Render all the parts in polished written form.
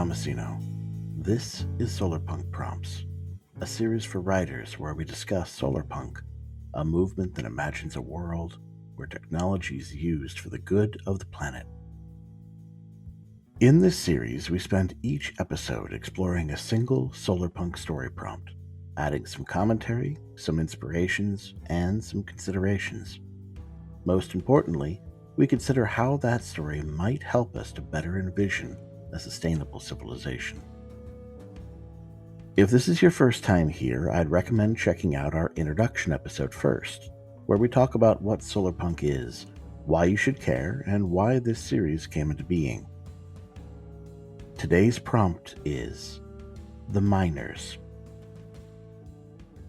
Damasceno. This is Solarpunk Prompts, a series for writers where we discuss solarpunk, a movement that imagines a world where technology is used for the good of the planet. In this series, we spend each episode exploring a single solarpunk story prompt, adding some commentary, some inspirations, and some considerations. Most importantly, we consider how that story might help us to better envision a sustainable civilization. If this is your first time here, I'd recommend checking out our introduction episode first, where we talk about what solarpunk is, why you should care, and why this series came into being. Today's prompt is The Miners.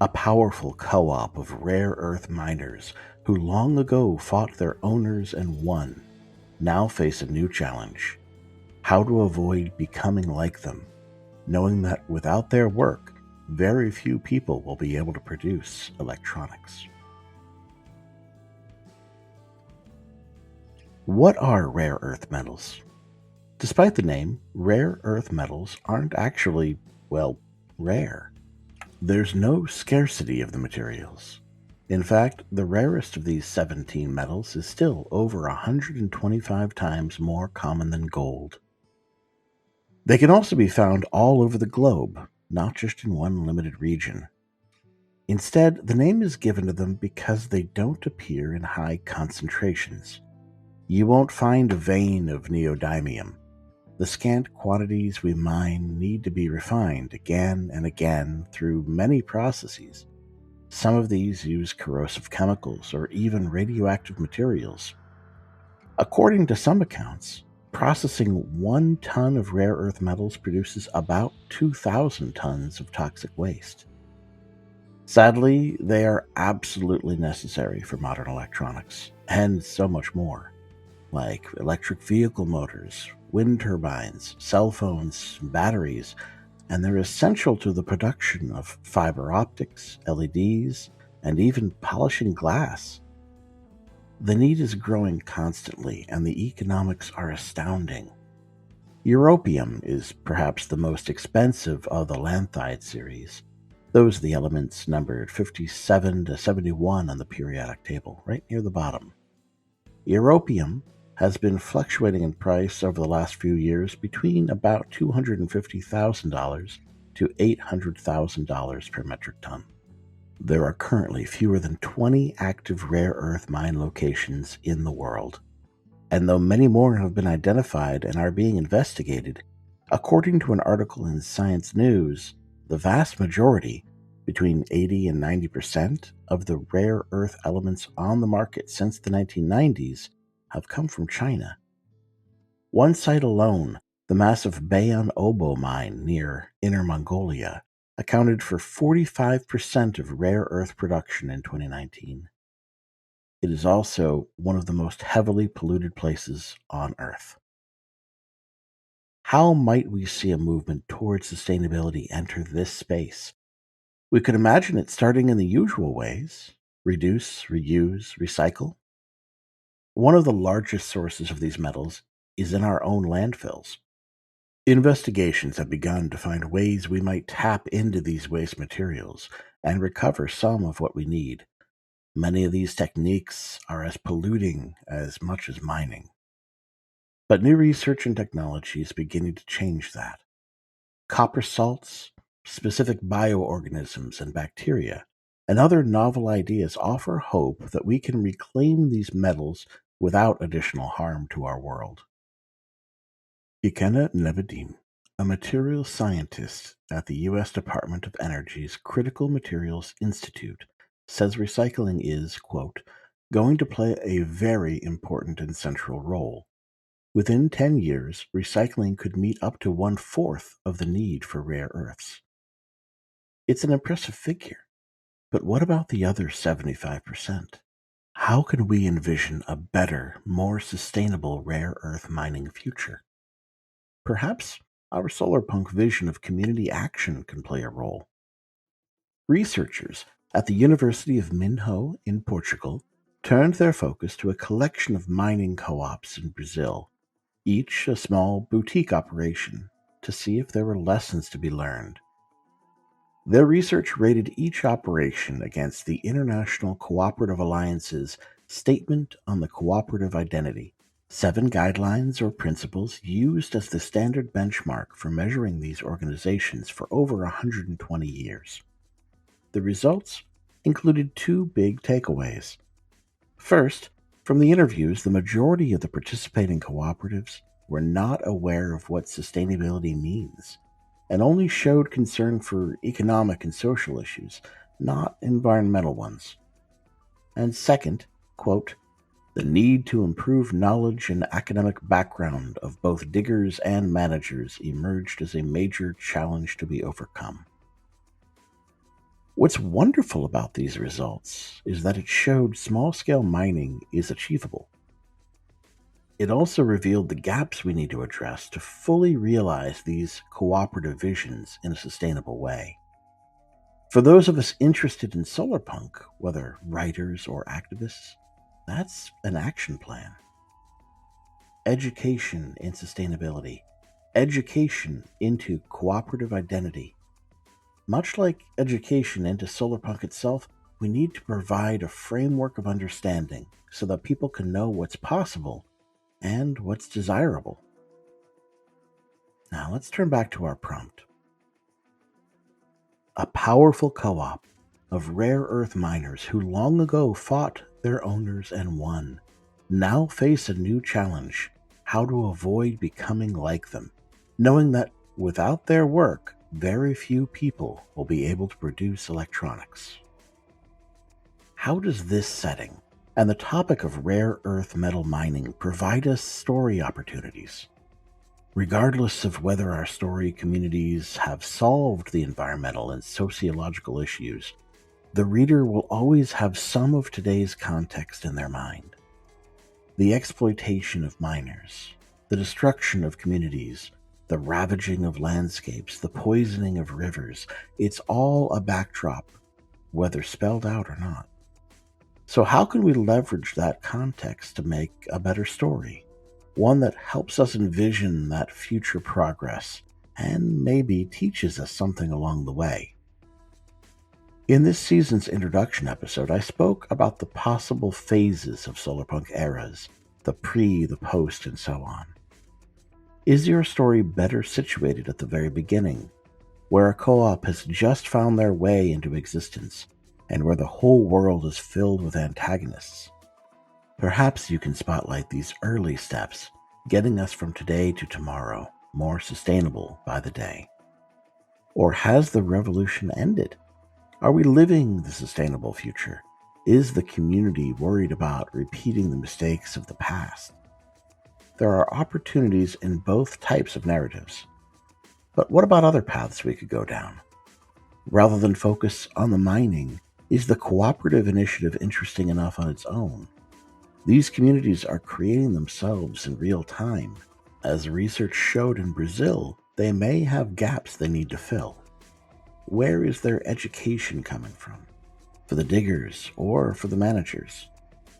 A powerful co-op of rare earth miners who long ago fought their owners and won, now face a new challenge: how to avoid becoming like them, knowing that without their work, very few people will be able to produce electronics. What are rare earth metals? Despite the name, rare earth metals aren't actually, rare. There's no scarcity of the materials. In fact, the rarest of these 17 metals is still over 125 times more common than gold. They can also be found all over the globe, not just in one limited region. Instead, the name is given to them because they don't appear in high concentrations. You won't find a vein of neodymium. The scant quantities we mine need to be refined again and again through many processes. Some of these use corrosive chemicals or even radioactive materials. According to some accounts, processing 1 ton of rare earth metals produces about 2,000 tons of toxic waste. Sadly, they are absolutely necessary for modern electronics, and so much more, like electric vehicle motors, wind turbines, cell phones, batteries, and they're essential to the production of fiber optics, LEDs, and even polishing glass. The need is growing constantly, and the economics are astounding. Europium is perhaps the most expensive of the lanthide series. Those are the elements numbered 57 to 71 on the periodic table, right near the bottom. Europium has been fluctuating in price over the last few years between about $250,000 to $800,000 per metric ton. There are currently fewer than 20 active rare earth mine locations in the world, and though many more have been identified and are being investigated, according to an article in Science News, the vast majority, between 80 and 90% of the rare earth elements on the market since the 1990s have come from China. One site alone, the massive Bayan Obo mine near Inner Mongolia, accounted for 45% of rare earth production in 2019. It is also one of the most heavily polluted places on Earth. How might we see a movement towards sustainability enter this space? We could imagine it starting in the usual ways: reduce, reuse, recycle. One of the largest sources of these metals is in our own landfills. Investigations have begun to find ways we might tap into these waste materials and recover some of what we need. Many of these techniques are as polluting as much as mining. But new research and technology is beginning to change that. Copper salts, specific bioorganisms and bacteria, and other novel ideas offer hope that we can reclaim these metals without additional harm to our world. Ikenna Nevadim, a materials scientist at the U.S. Department of Energy's Critical Materials Institute, says recycling is, quote, going to play a very important and central role. Within 10 years, recycling could meet up to 1/4 of the need for rare earths. It's an impressive figure, but what about the other 75%? How can we envision a better, more sustainable rare earth mining future? Perhaps our solarpunk vision of community action can play a role. Researchers at the University of Minho in Portugal turned their focus to a collection of mining co-ops in Brazil, each a small boutique operation, to see if there were lessons to be learned. Their research rated each operation against the International Cooperative Alliance's Statement on the Cooperative Identity, 7 guidelines or principles used as the standard benchmark for measuring these organizations for over 120 years. The results included 2 big takeaways. First, from the interviews, the majority of the participating cooperatives were not aware of what sustainability means and only showed concern for economic and social issues, not environmental ones. And second, quote, the need to improve knowledge and academic background of both diggers and managers emerged as a major challenge to be overcome. What's wonderful about these results is that it showed small-scale mining is achievable. It also revealed the gaps we need to address to fully realize these cooperative visions in a sustainable way. For those of us interested in Solarpunk, whether writers or activists, that's an action plan. Education in sustainability, education into cooperative identity. Much like education into Solarpunk itself, we need to provide a framework of understanding so that people can know what's possible and what's desirable. Now let's turn back to our prompt. A powerful co-op of rare earth miners who long ago fought their owners and won, now face a new challenge: how to avoid becoming like them, knowing that without their work, very few people will be able to produce electronics. How does this setting and the topic of rare earth metal mining provide us story opportunities? Regardless of whether our story communities have solved the environmental and sociological issues, the reader will always have some of today's context in their mind. The exploitation of miners, the destruction of communities, the ravaging of landscapes, the poisoning of rivers, it's all a backdrop, whether spelled out or not. So how can we leverage that context to make a better story? One that helps us envision that future progress and maybe teaches us something along the way. In this season's introduction episode, I spoke about the possible phases of Solarpunk eras, the pre, the post, and so on. Is your story better situated at the very beginning, where a co-op has just found their way into existence, and where the whole world is filled with antagonists? Perhaps you can spotlight these early steps, getting us from today to tomorrow, more sustainable by the day. Or has the revolution ended? Are we living the sustainable future? Is the community worried about repeating the mistakes of the past? There are opportunities in both types of narratives. But what about other paths we could go down? Rather than focus on the mining, is the cooperative initiative interesting enough on its own? These communities are creating themselves in real time. As research showed in Brazil, they may have gaps they need to fill. Where is their education coming from? For the diggers or for the managers?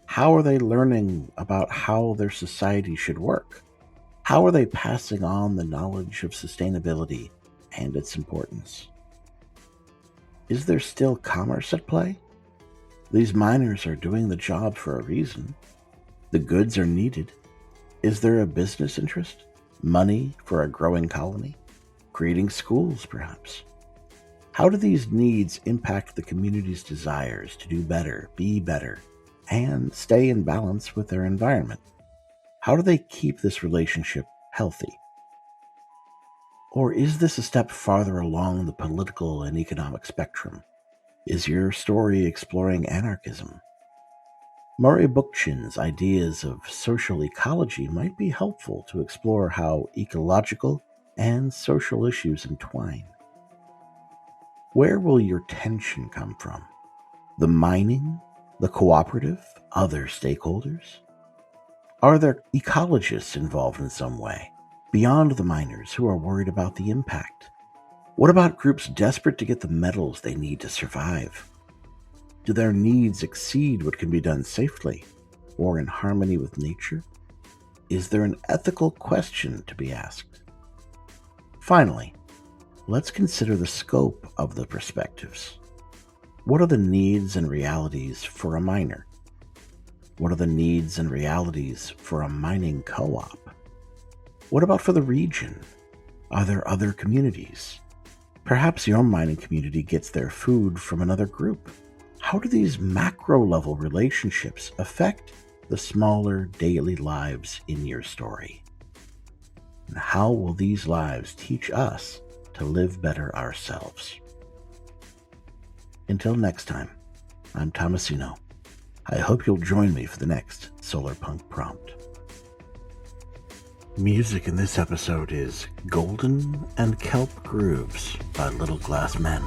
How are they learning about how their society should work? How are they passing on the knowledge of sustainability and its importance? Is there still commerce at play? These miners are doing the job for a reason. The goods are needed. Is there a business interest? Money for a growing colony? Creating schools, perhaps? How do these needs impact the community's desires to do better, be better, and stay in balance with their environment? How do they keep this relationship healthy? Or is this a step farther along the political and economic spectrum? Is your story exploring anarchism? Murray Bookchin's ideas of social ecology might be helpful to explore how ecological and social issues entwine. Where will your tension come from? The mining, the cooperative, other stakeholders? Are there ecologists involved in some way, beyond the miners who are worried about the impact? What about groups desperate to get the metals they need to survive? Do their needs exceed what can be done safely or in harmony with nature? Is there an ethical question to be asked? Finally, let's consider the scope of the perspectives. What are the needs and realities for a miner? What are the needs and realities for a mining co-op? What about for the region? Are there other communities? Perhaps your mining community gets their food from another group. How do these macro-level relationships affect the smaller daily lives in your story? And how will these lives teach us to live better ourselves? Until next time, I'm Tomasino. I hope you'll join me for the next Solarpunk prompt. Music in this episode is Golden and Kelp Grooves by Little Glass Men.